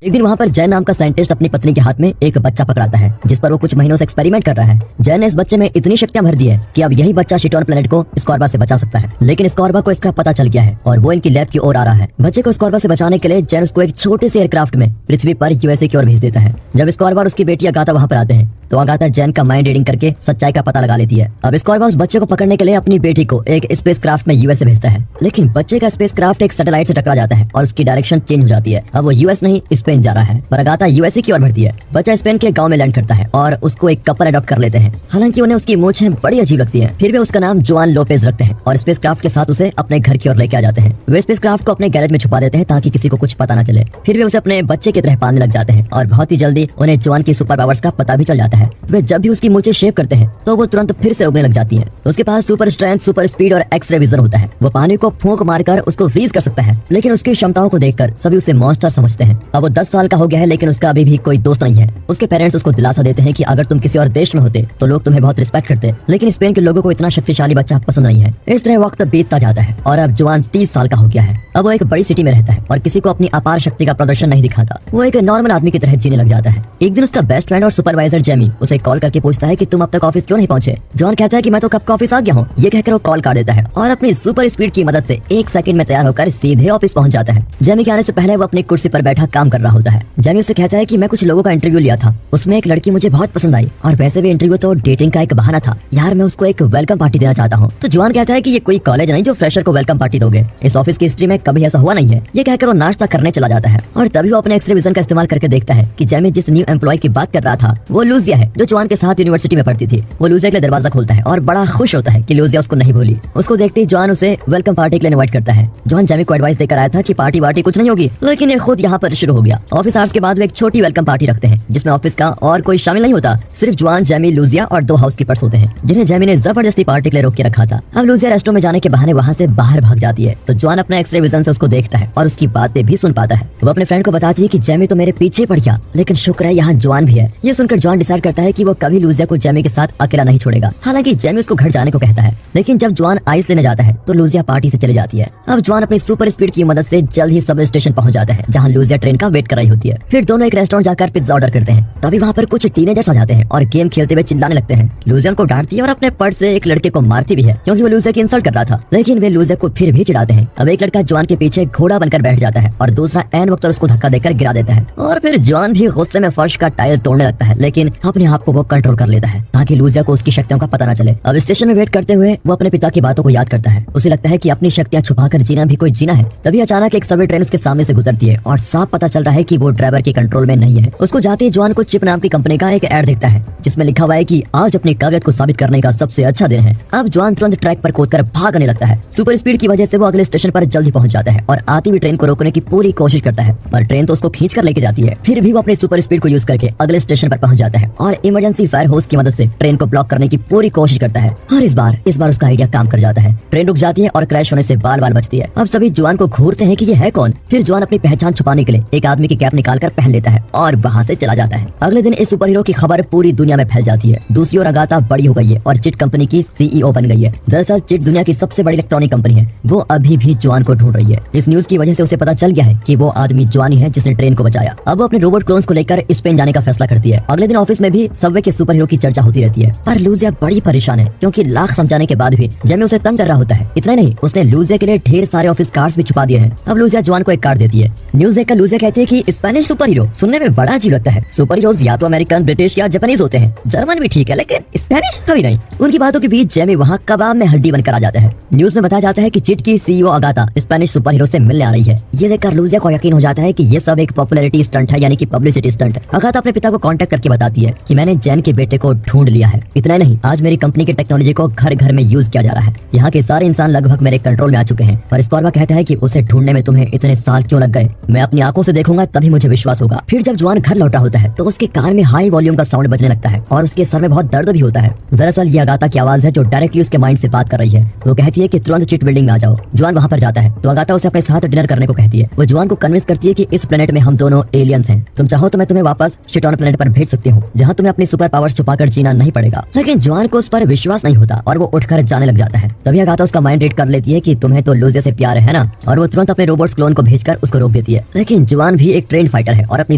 एक दिन वहाँ पर जैन नाम का साइंटिस्ट अपनी पत्नी के हाथ में एक बच्चा पकड़ाता है जिस पर वो कुछ महीनों से एक्सपेरिमेंट कर रहा है। जैन ने इस बच्चे में इतनी शक्तियां भर दी है कि अब यही बच्चा शिटॉन प्लेनेट को स्कॉर्बा से बचा सकता है। लेकिन स्कॉर्बा को इसका पता चल गया है और वो इनकी लैब की ओर आ रहा है। बच्चे को स्कॉर्बा से बचाने के लिए जैन उसको एक छोटे से एयरक्राफ्ट में पृथ्वी पर यूएसए की ओर भेज देता है। जब स्कॉर्बा और उसकी बेटी अगाथा वहाँ पर आते हैं तो अगाथा जैन का माइंड रीडिंग करके सच्चाई का पता लगा लेती है। अब स्कॉर्बा उस बच्चे को पकड़ने के लिए अपनी बेटी को एक स्पेस क्राफ्ट में यूएसए भेजता है। लेकिन बच्चे का स्पेस क्राफ्ट एक सैटेलाइट से टकरा जाता है और उसकी डायरेक्शन चेंज हो जाती है। अब वो यूएस नहीं स्पेन जा रहा है, पर अगाथा यूएसए की ओर बढ़ती है। बच्चा स्पेन के गांव में लैंड करता है और उसको एक कपल अडॉप्ट कर लेते हैं। हालांकि उन्हें उसकी मूंछें बड़ी अजीब लगती है, फिर भी उसका नाम जोआन लोपेज रखते हैं और स्पेस क्राफ्ट के साथ उसे अपने घर की ओर लेके आ जाते हैं। वे स्पेस क्राफ्ट को अपने गैरेज में छुपा देते हैं ताकि किसी को कुछ पता न चले। फिर वे उसे अपने बच्चे की तरह पालने लग जाते हैं और बहुत ही जल्दी उन्हें जोआन की सुपर पावर्स का पता भी चल जाता है। वे जब भी उसकी मूंछें शेव करते हैं तो वो तुरंत फिर से उगने लग जाती है। उसके पास सुपर स्ट्रेंथ, सुपर स्पीड और एक्स-रे विजन होता है। वो पानी को फूंक मारकर उसको फ्रीज कर सकता है। लेकिन उसकी क्षमताओं को देखकर सभी उसे मॉन्स्टर समझते हैं। अब वो 10 साल का हो गया है लेकिन उसका अभी भी कोई दोस्त नहीं है। उसके पेरेंट्स उसको दिलासा देते हैं कि अगर तुम किसी और देश में होते तो लोग तुम्हें बहुत रिस्पेक्ट करते, लेकिन स्पेन के लोगों को इतना शक्तिशाली बच्चा पसंद नहीं है। इस तरह वक्त बीतता जाता है और अब जोआन 30 साल का हो गया है। अब वो एक बड़ी सिटी में रहता है और किसी को अपनी अपार शक्ति का प्रदर्शन नहीं दिखाता। वो एक नॉर्मल आदमी की तरह जीने लग जाता है। एक दिन उसका बेस्ट फ्रेंड और सुपरवाइजर जेमी उसे कॉल करके पूछता है कि तुम अब तक ऑफिस क्यों नहीं पहुंचे। जॉन कहता है कि मैं तो कब का ऑफिस आ गया हूँ। ये कहकर वो कॉल काट देता है और अपनी सुपर स्पीड की मदद से 1 सेकंड में तैयार होकर सीधे ऑफिस पहुंच जाता है। जेमी के आने से पहले वो अपनी कुर्सी पर बैठा काम कर रहा होता है। जेमी उससे कहता है कि मैं कुछ लोगों का इंटरव्यू लिया था, उसमें एक लड़की मुझे बहुत पसंद आई और वैसे भी इंटरव्यू तो डेटिंग का एक बहाना था यार, मैं उसको एक वेलकम पार्टी देना चाहता हूँ। तो जॉन कहता है कि ये कोई कॉलेज नहीं जो फ्रेशर को वेलकम पार्टी दोगे, इस ऑफिस की हिस्ट्री में कभी ऐसा हुआ नहीं है। ये कहकर वो नाश्ता करने चला जाता है और तभी वो अपने एक्स-रे विजन का इस्तेमाल करके देखता है कि जेमी जिस न्यू एम्प्लॉय की बात कर रहा था वो लूजिया है, जो जॉन के साथ यूनिवर्सिटी में पढ़ती थी। वो लूजिया के लिए दरवाजा खोलता है और बड़ा खुश होता है कि लूजिया उसको नहीं भूली। उसको देखते ही जॉन उसे वेलकम पार्टी के लिए इनवाइट करता है। जॉन जेमी को एडवाइस देकर आया था कि पार्टी वार्टी कुछ नहीं होगी, लेकिन ये खुद यहाँ पर शुरू हो गया। ऑफिस आवर्स के बाद वो एक छोटी वेलकम पार्टी रखते हैं जिसमें ऑफिस का और कोई शामिल नहीं होता, सिर्फ जॉन, जेमी, लूजिया और 2 हाउसकीपर्स होते हैं जिन्हें जेमी ने जबरदस्ती पार्टी के लिए रोक के रखा था। अब लूजिया रेस्टोरेंट में जाने के बहाने वहाँ से बाहर भाग जाती है तो जॉन अपना एक्स-रे विजन से उसको देखता है और उसकी बातें भी सुन पाता है। वो अपने फ्रेंड को बताती है कि जेमी तो मेरे पीछे पड़ गया, लेकिन शुक्र है यहाँ जॉन भी है। ये सुनकर जॉन डिसाइड करता है कि वो कभी लूजिया को जेमी के साथ अकेला नहीं छोड़ेगा। हालांकि जेमी उसको घर जाने को कहता है, लेकिन जब जॉन आइस लेने जाता है तो लूजिया पार्टी से चली जाती है। अब जॉन अपनी सुपर स्पीड की मदद से जल्द ही सब स्टेशन पहुंच जाता है जहाँ लूजिया ट्रेन का वेट कर रही होती है। फिर दोनों एक रेस्टोरेंट जाकर पिज्जा ऑर्डर करते हैं। तभी वहाँ पर कुछ टीनेजर्स आ जाते हैं और गेम खेलते हुए चिल्लाने लगते हैं। लूजिया को डांटती है और अपने पर्स से एक लड़के को मारती भी है क्योंकि वो लूजिया की इंसल्ट कर रहा था, लेकिन वे लूजिया को फिर भी चिढ़ाते हैं। अब एक लड़का जॉन के पीछे घोड़ा बनकर बैठ जाता है और दूसरा एन वक्त उसको धक्का देकर गिरा देता है और फिर जॉन भी गुस्से में फर्श का टायर तोड़ने लगता है, लेकिन अपने आप को वो कंट्रोल कर लेता है ताकि लूजिया को उसकी शक्तियों का पता न चले। अब स्टेशन में वेट करते हुए वो अपने पिता की बातों को याद करता है। उसे लगता है कि अपनी शक्तियां छुपाकर जीना भी कोई जीना है। तभी अचानक एक सबवे ट्रेन उसके सामने से गुजरती है और साफ पता चल रहा है कि वो ड्राइवर के कंट्रोल में नहीं है। उसको जाते ही जॉन को चिप नाम की कंपनी का एक एड दिखता है जिसमें लिखा हुआ है कि आज अपनी काबिलियत को साबित करने का सबसे अच्छा दिन है। अब जॉन तुरंत ट्रैक पर कूदकर भागने लगता है। सुपर स्पीड की वजह से वो अगले स्टेशन पर जल्दी पहुंच जाता है और आती हुई ट्रेन को रोकने की पूरी कोशिश करता है, पर ट्रेन तो उसको खींच कर लेके जाती है। फिर भी वो अपनी सुपर स्पीड को यूज करके अगले स्टेशन पर पहुंच जाता है और इमरजेंसी फायर होस की मदद से ट्रेन को ब्लॉक करने की पूरी कोशिश करता है और इस बार उसका आइडिया काम कर जाता है। ट्रेन रुक जाती है और क्रैश होने से बाल बाल बचती है। अब सभी जॉन को घूरते हैं कि ये है कौन। फिर जॉन अपनी पहचान छुपाने के लिए एक आदमी की कैप निकालकर पहन लेता है और वहाँ से चला जाता है। अगले दिन इस सुपर हीरो की खबर पूरी दुनिया में फैल जाती है। दूसरी ओर अगाथा बड़ी हो गई है और चिट कंपनी की सीईओ बन गई है। दरअसल चिट दुनिया की सबसे बड़ी इलेक्ट्रॉनिक कंपनी है। वो अभी भी जॉन को ढूंढ रही है। इस न्यूज की वजह से उसे पता चल गया है कि वो आदमी जॉन ही है जिसने ट्रेन को बचाया। अब वो अपने रोबोट क्लोन्स को लेकर स्पेन जाने का फैसला करती है। अगले दिन ऑफिस में भी सबवे के सुपर हीरो की चर्चा होती रहती है, पर लूजिया बड़ी परेशान है क्योंकि लाख समझाने के बाद भी जेमी उसे तंग कर रहा होता है। इतना नहीं, उसने लूजिया के लिए ढेर सारे ऑफिस कार्ड्स भी छुपा दिए हैं। अब लूजिया जॉन को एक कार्ड देती है। न्यूज देखकर लूजिया कहती है कि स्पेनिश सुपर हीरो सुनने में बड़ा अजीब लगता है। सुपर हीरोज या तो अमेरिकन, ब्रिटिश या जापानीज होते हैं। जर्मन भी ठीक है लेकिन स्पेनिश कभी नहीं। उनकी बातों के बीच जेमी वहाँ कबाब में हड्डी बनकर आ जाता है। न्यूज में बताया जाता है कि चिट की CEO Agatha Spanish super hero से मिलने आ रही है। ये देखकर लूजिया को यकीन हो जाता है कि ये सब एक पॉपुलैरिटी स्टंट है, यानी कि पब्लिसिटी स्टंट। अगाथा अपने पिता को कांटेक्ट करके बताती है कि मैंने जैन के बेटे को ढूंढ लिया है। इतना नहीं, आज मेरी कंपनी की टेक्नोलॉजी को घर घर में यूज किया जा रहा है। यहाँ के सारे इंसान लगभग मेरे कंट्रोल में आ चुके हैं। पर स्कॉर्बा कहता है कि उसे ढूंढने में तुम्हें इतने साल क्यों लग गए, मैं अपनी आंखों से देखूंगा तभी मुझे विश्वास होगा। फिर जब जॉन घर लौटा होता है तो उसके कान में हाई वॉल्यूम का साउंड बजने लगता है और उसके सर में बहुत दर्द भी होता है। दरअसल ये अगाथा की आवाज है जो डायरेक्टली उसके माइंड से बात कर रही है। वो कहती है कि तुरंत चिट बिल्डिंग में आ जाओ। जॉन वहाँ पर जाता है तो अगाथा उसे अपने साथ डिनर करने को कहती है। वो जॉन को कन्विंस करती है कि इस प्लेनेट में हम दोनों एलियंस हैं, तुम चाहो तो मैं तुम्हें वापस शिटॉन प्लेनेट पर भेज सकती हूँ जहाँ तुम्हें अपनी सुपर पावर्स छुपाकर जीना नहीं पड़ेगा। लेकिन जॉन को उस पर विश्वास नहीं होता और वो उठकर जाने लग जाता है। तभी अगाथा उसका माइंड रीड कर लेती है कि तुम्हें तो लूजिया से प्यार है ना, और वो तुरंत अपने रोबोट्स क्लोन को भेजकर उसको रोक देती है। लेकिन जॉन भी भी एक ट्रेन फाइटर है और अपनी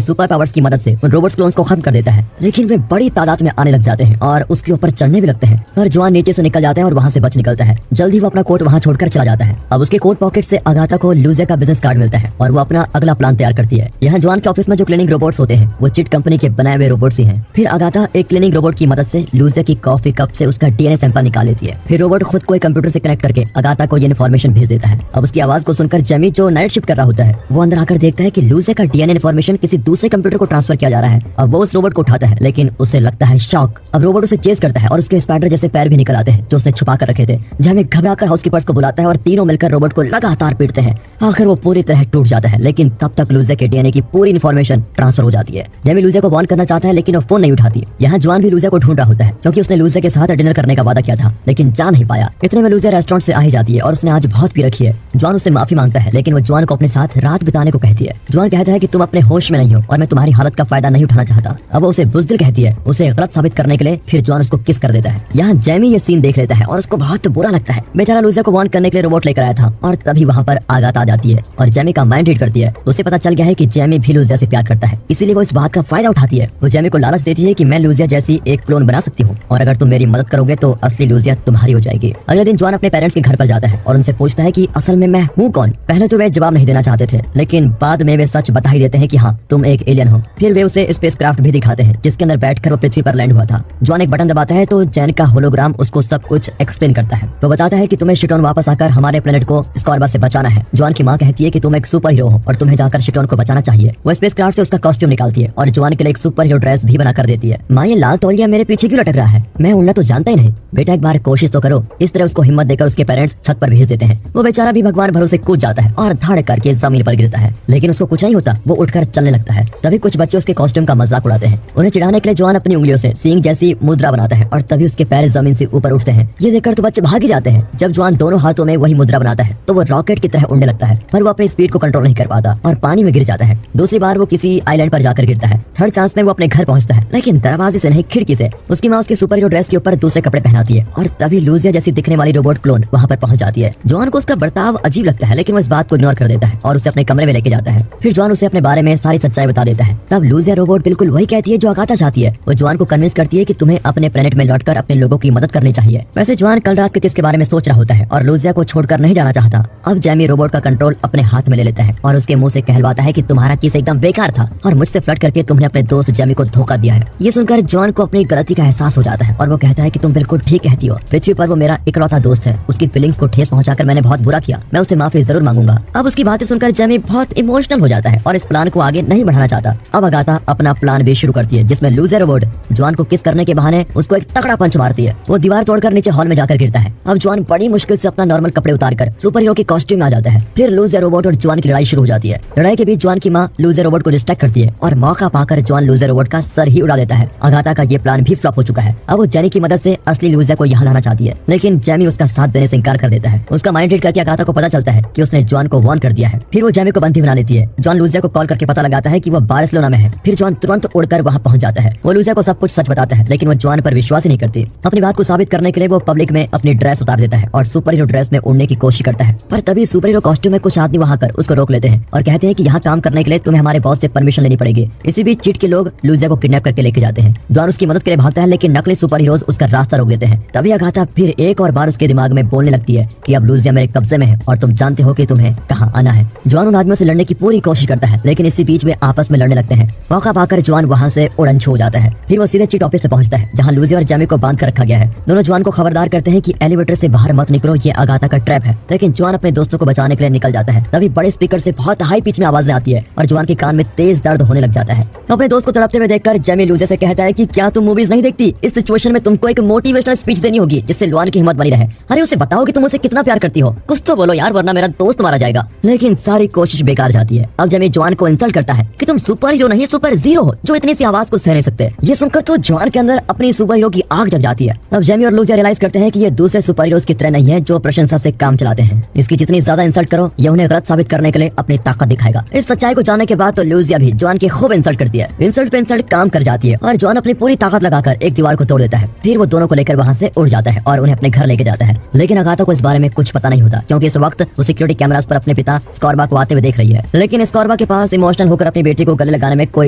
सुपर पावर्स की मदद से उन रोबोट्स क्लोन्स को खत्म कर देता है, लेकिन वे बड़ी तादाद में आने लग जाते हैं और उसके ऊपर चढ़ने भी लगते हैं। पर जॉन नीचे से निकल जाता है और वहाँ से बच निकलता है। जल्दी वो अपना कोट वहाँ छोड़कर चला जाता है। अब उसके कोट पॉकेट से अगाथा को लूजिया का बिजनेस कार्ड मिलता है और वो अपना अगला प्लान तैयार करती है। यहाँ जॉन के ऑफिस में जो क्लीनिंग रोबोट्स होते हैं वो चिट कंपनी के बनाए हुए रोबोट्स ही हैं। फिर अगाथा एक क्लीनिंग रोबोट की मदद से लूजिया की कॉफी कप से उसका डीएनए सैंपल निकाल लेती है। फिर रोबोट खुद को एक कंप्यूटर से कनेक्ट करके अगाथा को ये इन्फॉर्मेशन भेज देता है। अब उसकी आवाज को सुनकर जेमी जो नाइट शिफ्ट कर रहा होता है वो अंदर आकर देखता है कि लूजिया का डीएनए इन्फॉर्मेशन किसी दूसरे कंप्यूटर को ट्रांसफर किया जा रहा है। अब वो उस रोबोट को उठाता है, लेकिन उसे लगता है शॉक। अब रोबोट उसे चेज करता है और उसके स्पाइडर जैसे पैर भी निकल आते हैं जो उसने छुपा कर रखे थे। जेमी घबराकर हाउसकीपर्स को बुलाता है और तीनों मिलकर रोबोट को लगातार पीटते हैं। आखिर वो पूरी तरह टूट जाता है, लेकिन तब तक लूजिया के डीएनए की पूरी इन्फॉर्मेशन ट्रांसफर हो जाती है। जेमी लूजिया को वार्न करना चाहता है, लेकिन वो फोन नहीं उठाती। यहाँ जॉन भी लूजिया को ढूंढ रहा होता है क्योंकि उसने लूजिया के साथ डिनर करने का वादा किया था, लेकिन जा नहीं पाया। इतने में लूजिया रेस्टोरेंट से आ ही जाती है और उसने आज बहुत पी रखी है। जॉन उससे माफी मांगता है, लेकिन वो जॉन को अपने साथ रात बिताने को कहती है। जॉन कहता है कि तुम अपने होश में नहीं हो और मैं तुम्हारी हालत का फायदा नहीं उठाना चाहता। अब वो उसे बुज़दिल कहती है। उसे गलत साबित करने के लिए फिर जॉन उसको किस कर देता है। यहाँ जेमी ये सीन देख लेता है और उसको बहुत बुरा लगता है। बेचारा लूजिया को वार्न करने के लिए रोबोट लेकर आया था और तभी वहाँ पर आगाथा आ जाती है और जेमी का माइंड रीड करती है। उसे पता चल गया है कि जेमी भी लूजिया से प्यार करता है, इसीलिए वो इस बात का फायदा उठाती है। वो जेमी को लालच देती है कि मैं लूजिया जैसी एक क्लोन बना सकती हूँ और अगर तुम मेरी मदद करोगे तो असली लूजिया तुम्हारी हो जाएगी। अगले दिन जॉन अपने पेरेंट्स के घर पर जाता है और उनसे पूछता है कि असल में मैं हूँ कौन। पहले तो वे जवाब नहीं देना चाहते थे, लेकिन बाद में वे सच बता ही देते हैं कि हाँ तुम एक एलियन हो। फिर वे उसे स्पेसक्राफ्ट भी दिखाते हैं जिसके अंदर बैठकर वो पृथ्वी पर लैंड हुआ था। जॉन एक बटन दबाता है तो जैन का होलोग्राम उसको सब कुछ एक्सप्लेन करता है। वो बताता है कि तुम्हें शिटोन वापस आकर हमारे प्लेनेट को स्कॉर्बा से बचाना है। जॉन की माँ कहती है कि तुम एक सुपर हीरो हो और तुम्हें जाकर शिटोन को बचाना चाहिए। वो स्पेसक्राफ्ट से उसका कॉस्ट्यूम निकालती है और जॉन के लिए एक सुपर हीरो ड्रेस भी बना कर देती है। माँ ये लाल तौलिया मेरे पीछे क्यों लटक रहा है? मैं उड़ना तो जानता ही नहीं। बेटा एक बार कोशिश तो करो। इस तरह उसको हिम्मत देकर उसके पेरेंट्स छत पर भेज देते हैं। वो बेचारा भी भगवान भरोसे कूद जाता है और धड़ करके जमीन पर गिरता है, लेकिन उसको कुछ नहीं होता। वो उठकर चलने लगता है। तभी कुछ बच्चे उसके कॉस्ट्यूम का मजाक उड़ाते हैं। उन्हें चिढ़ाने के लिए जॉन अपनी उंगलियों से सींग जैसी मुद्रा बनाता है और तभी उसके पैर जमीन से ऊपर उठते हैं। ये देखकर तो बच्चे भाग ही जाते हैं। जब जॉन दोनों हाथों में वही मुद्रा बनाता है तो वो रॉकेट की तरह उड़ने लगता है, पर वो अपनी स्पीड को कंट्रोल नहीं कर पाता और पानी में गिर जाता है। दूसरी बार वो किसी आइलैंड पर जाकर गिरता है। थर्ड चांस में वो अपने घर पहुंचता है, लेकिन दरवाजे से नहीं खिड़की से। उसकी माँ उसके सुपर हीरो ड्रेस के ऊपर दूसरे कपड़े पहनाती है और तभी लूजिया जैसी दिखने वाली रोबोट क्लोन वहाँ पर पहुंच जाती है। जॉन को उसका बर्ताव अजीब लगता है, लेकिन वो इस बात को इग्नोर कर देता है और उसे अपने कमरे में लेके जाता है। फिर जॉन उसे अपने बारे में सारी सच्चाई बता देता है। तब लूजिया रोबोट बिल्कुल वही कहती है जो अगाथा चाहती है। वो जॉन को कन्विंस करती है कि तुम्हें अपने प्लेनेट में लौटकर अपने लोगों की मदद करनी चाहिए। वैसे जॉन कल रात के किसके बारे में सोच रहा होता है और लूजिया को छोड़कर नहीं जाना चाहता। अब जेमी रोबोट का कंट्रोल अपने हाथ में ले लेता है और उसके मुंह से कहलवाता है कि तुम्हारा किस एकदम बेकार था और मुझसे फ्लर्ट करके तुमने अपने दोस्त जेमी को धोखा दिया है। ये सुनकर जॉन को अपनी गलती का एहसास हो जाता है और वो कहता है कि तुम बिल्कुल ठीक कहती हो। पृथ्वी पर वो मेरा इकलौता दोस्त है। उसकी फीलिंग्स को ठेस पहुंचाकर मैंने बहुत बुरा किया। मैं उससे माफी जरूर मांगूंगा। अब उसकी बातें सुनकर जेमी बहुत इमोशनल हो जाता है और इस प्लान को आगे नहीं बढ़ाना चाहता। अब अगाथा अपना प्लान भी शुरू करती है, जिसमें लूजिया रोबोट जॉन को किस करने के बहाने उसको एक तगड़ा पंच मारती है। वो दीवार तोड़कर नीचे हॉल में जाकर गिरता है। अब जॉन बड़ी मुश्किल से अपना नॉर्मल कपड़े उतारकर सुपर हीरो के कॉस्ट्यूम में आ जाता है। फिर लूजिया रोबोट और जॉन की लड़ाई शुरू हो जाती है। लड़ाई के बीच जॉन की माँ लूजिया रोबोट को डिस्ट्रैक्ट करती है और मौका पाकर जॉन लूजिया रोबोट का सर ही उड़ा देता है। अगाथा का ये प्लान भी फ्लॉप हो चुका है। अब वो जेनी की मदद से असली लूजिया को यहाँ लाना चाहती है, लेकिन जेमी उसका साथ देने से इनकार कर देता है। उसका माइंड रीड करके अगाथा को पता चलता है कि उसने जॉन को वार्न कर दिया है। फिर वो जेमी को बंदी बना लेती है। जॉन लूजिया को कॉल करके पता लगाता है कि वो बार्सिलोना में है। फिर जॉन तुरंत उड़कर वहाँ पहुंच जाता है। वो लूजिया को सब कुछ सच बताता है, लेकिन वो जॉन पर विश्वास ही नहीं करती। अपनी बात को साबित करने के लिए वो पब्लिक में अपनी ड्रेस उतार देता है और सुपर हीरो ड्रेस में उड़ने की कोशिश करता है। पर तभी सुपर हीरो कॉस्ट्यूम में कुछ आदमी वहाँ कर उसको रोक लेते हैं और कहते हैं कि यहाँ काम करने के लिए तुम्हें हमारे बॉस से परमिशन लेनी पड़ेगी। इसी बीच चिट के लोग लूजिया को किडनैप करके लेके जाते हैं। जॉन उसकी मदद के लिए भागता है, लेकिन नकली सुपर हीरोज उसका रास्ता रोक देते हैं। तभी अगाथा फिर एक और बार उसके दिमाग में बोलने लगती है कि अब लूजिया मेरे कब्जे में है और तुम जानते हो कि तुम्हें कहाँ आना है। जॉन उन आदमियों से लड़ने की पूरी कोशिश करता है, लेकिन इसी बीच वे आपस में लड़ने लगते हैं। मौका पाकर जॉन वहाँ से उड़न छू जाता है। फिर वो सीधे चिट ऑफिस में पहुंचता है, जहाँ लूजिया और जेमी को बांध कर रखा गया है। दोनों जॉन को खबरदार करते हैं कि एलिवेटर से बाहर मत निकलो, ये अगाथा का ट्रैप है। लेकिन जॉन अपने दोस्तों को बचाने के लिए निकल जाता है। तभी बड़े स्पीकर से बहुत हाई पिच में आवाजें आती है और जॉन के कान में तेज दर्द होने लग जाता है। अपने दोस्त को तड़पते हुए देखकर जेमी लूजिया से कहता है कि क्या तुम मूवीज नहीं देखती? इस सिचुएशन में तुमको एक मोटिवेशनल स्पीच देनी होगी जिससे लुआन की हिम्मत बनी रहे। अरे उसे बताओ कि तुम उसे कितना प्यार करती हो। कुछ तो बोलो यार, वरना मेरा दोस्त मारा जाएगा। लेकिन सारी कोशिश बेकार जाती है। अब जेमी जॉन को इंसल्ट करता है कि तुम सुपर हीरो नहीं सुपर जीरो हो जो इतनी सी आवाज को सह नहीं सकते। ये सुनकर तो जॉन के अंदर अपनी सुपर हीरो की आग जग जाती है। अब जेमी और लूजिया रियलाइज करते हैं कि ये दूसरे सुपर हीरोज की तरह नहीं है जो प्रशंसा से काम चलाते हैं। इसकी जितनी ज्यादा इंसल्ट करो ये उन्हें गलत साबित करने के लिए अपनी ताकत दिखाएगा। इस सच्चाई को जानने के बाद तो लूजिया भी जॉन की खूब इंसल्ट करती है। इंसल्ट पे इंसल्ट काम कर जाती है और जॉन अपनी पूरी ताकत लगाकर एक दीवार को तोड़ देता है। फिर वो दोनों को लेकर वहाँ से उड़ जाता है और उन्हें अपने घर लेके जाता है। लेकिन अगाथा को इस बारे में कुछ पता नहीं होता, क्योंकि इस वक्त वो सिक्योरिटी कैमरास पर अपने पिता स्कॉर्बा को आते हुए देख रही है। लेकिन स्कॉर्बा के पास इमोशनल होकर अपनी बेटी को गले लगाने में कोई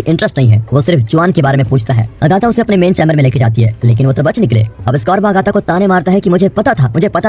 इंटरेस्ट नहीं है, वो सिर्फ जॉन के बारे में पूछता है। अगाथा उसे अपने मेन चैम्बर में लेके जाती है, लेकिन वो तो बच निकले। अब स्कॉर्बा अगाथा को ताने मारता है कि मुझे पता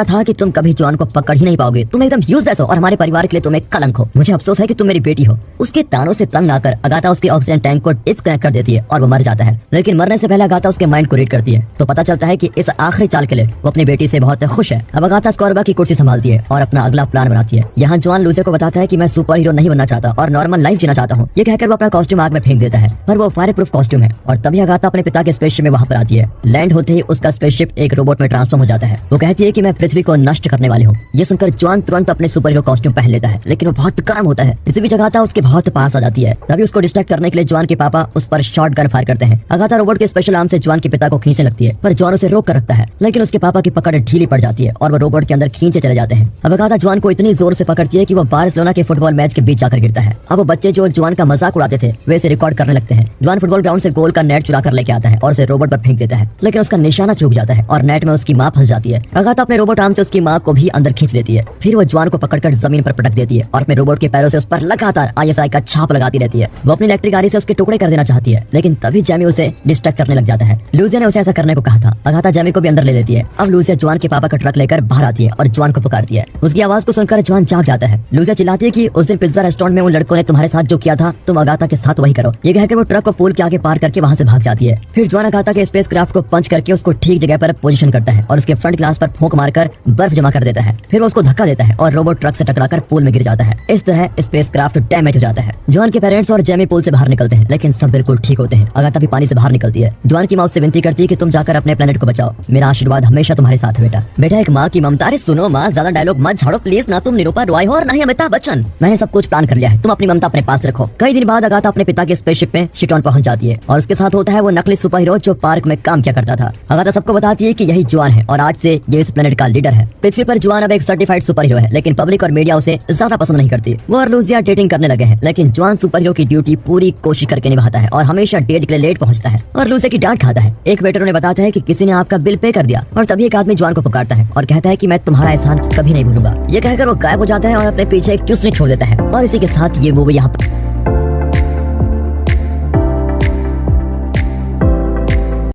था कि तुम कभी जॉन को पकड़ ही नहीं पाओगे, तुम एकदम यूजलेस हो और हमारे परिवार के लिए तुम एक कलंक हो। मुझे अफसोस है कि तुम मेरी बेटी हो। उसके तानों से तंग आकर अगाथा उसके ऑक्सीजन टैंक को डिस्कनेक्ट कर देती है और वो मर जाता है। लेकिन मरने से पहले अगाथा उसके माइंड को रीड करती है, तो पता चलता है कि इस आखिरी चाल के लिए वो अपनी बेटी से बहुत खुश है। अब अगाथा स्कॉर्बा की कुर्सी संभालती है और अपना अगला प्लान बनाती है। यहाँ जॉन लूसिया को बताता है कि मैं सुपर हीरो नहीं बनना चाहता और नॉर्मल लाइफ जीना चाहता हूँ। ये कहकर वो अपना कॉस्ट्यूम आग में फेंक देता है, पर वो फायर प्रूफ कॉस्ट्यूम है। और तभी अगाथा अपने पिता के स्पेसशिप में वहाँ पर आती है। लैंड होते ही उसका स्पेसशिप एक रोबोट में ट्रांसफॉर्म हो जाता है। वो कहती है कि मैं पृथ्वी को नष्ट करने वाली हूँ। ये सुनकर जॉन तुरंत अपने सुपर हीरो कॉस्ट्यूम पहन लेता है, लेकिन वो बहुत गर्म होता है। इसी बीच अगाथा उसके बहुत पास आ जाती है। तभी उसको डिस्ट्रैक्ट करने के लिए जॉन के पापा उस पर शॉट गन फायर करते हैं। अगाथा रोबोट के स्पेशल आर्म से जॉन के पिता को खींचने लगती है, पर जॉन उसे रोक कर रखता है। लेकिन उसके पापा की पकड़ ढीली पड़ जाती है और वो रोबोट के अंदर खींचे चले जाते हैं। अब अगाथा जॉन को इतनी जोर से पकड़ती है कि वो बार्सिलोना के फुटबॉल मैच के बीच जाकर गिरता है। अब वो बच्चे जो जॉन का मजाक उड़ाते थे वे इसे रिकॉर्ड करने लगते हैं। जॉन फुटबॉल ग्राउंड से गोल का नेट चुरा कर लेके आता है और उसे रोबोट पर फेंक देता है, लेकिन उसका निशाना चूक जाता है और नेट में उसकी माँ फंस जाती है। अगाथा अपने रोबोट आर्म से उसकी माँ को भी अंदर खींच लेती है। फिर वो जॉन को पकड़कर जमीन पर पटक देती है और अपने रोबोट के पैरों से उस पर लगातार ISI का छाप लगाती रहती है। वो अपनी इलेक्ट्रिक गाड़ी से उसके टुकड़े कर देना चाहती है, लेकिन तभी जैमी उसे डिस्ट्रैक्ट करने लग जाता है। लूसिया ने उसे ऐसा करने को कहा था। अगाथा जैमी को भी अंदर ले लेती है। अब लूसिया जॉन के पापा का ट्रक लेकर बाहर आती है और जॉन को पुकारती है। उसकी आवाज को सुनकर जॉन जाग जाता है। लूसिया चिल्लाती है कि उस दिन पिज्जा रेस्टोरेंट में उन लड़कों ने तुम्हारे साथ जो किया था तुम अगाथा के साथ वही करो। ये कहकर वो ट्रक को पुल के आगे पार करके वहाँ से भाग जाती है। फिर जॉन अगाथा के स्पेसक्राफ्ट को पंच करके उसको ठीक जगह पर पोजीशन करता है और उसके फ्रंट ग्लास पर फूंक मारकर बर्फ जमा कर देता है। फिर वो उसको धक्का देता है और रोबोट ट्रक से टकराकर पूल में गिर जाता है। इस तरह स्पेसक्राफ्ट डैमेज हो जाता है। जॉन के पेरेंट्स और जेमी पूल से बाहर निकलते हैं, लेकिन सब बिल्कुल ठीक होते हैं। अगाथा भी पानी से बाहर निकलती है। जॉन की माँ उससे विनती करती है कि तुम जाकर अपने प्लेनेट को बचाओ, मेरा आशीर्वाद हमेशा तुम्हारे साथ है बेटा। बेटा एक माँ की ममता। अरे सुनो माँ, ज्यादा डायलॉग मत झाड़ो प्लीज। ना तुम निरूपा रॉय हो और ना ही अमिताभ बच्चन। मैंने सब कुछ प्लान कर लिया है, तुम अपनी ममता अपने पास रखो। कई दिन बाद अगाथा अपने पिता के स्पेसशिप में शिटॉन पहुंच जाती है और उसके साथ होता है वो नकली सुपर हीरो जो पार्क में काम किया करता था। अगाथा सबको बताती है कि यही जॉन है और आज से ये इस प्लेनेट का लीडर है। पृथ्वी पर जॉन अब एक सर्टिफाइड सुपर हीरो है, लेकिन पब्लिक और मीडिया उसे ज्यादा पसंद नहीं करती। वो और लूसिया डेटिंग करने लगे हैं, लेकिन जॉन सुपर हीरो की ड्यूटी पूरी कोशिश करके निभाता है और हमेशा डेट के लिए लेट पहुंचता है और लूसिया की डांट खाता है। एक वेटर उन्हें बताता है कि किसी ने आपका बिल पे कर दिया और तभी एक आदमी जॉन को पुकारता है और कहता है कि मैं तुम्हारा एहसान कभी नहीं भूलूंगा। ये कहकर वो गायब हो जाता है और अपने पीछे एक चुस्नी छोड़ देता है। और इसी के साथ ये मूवी यहाँ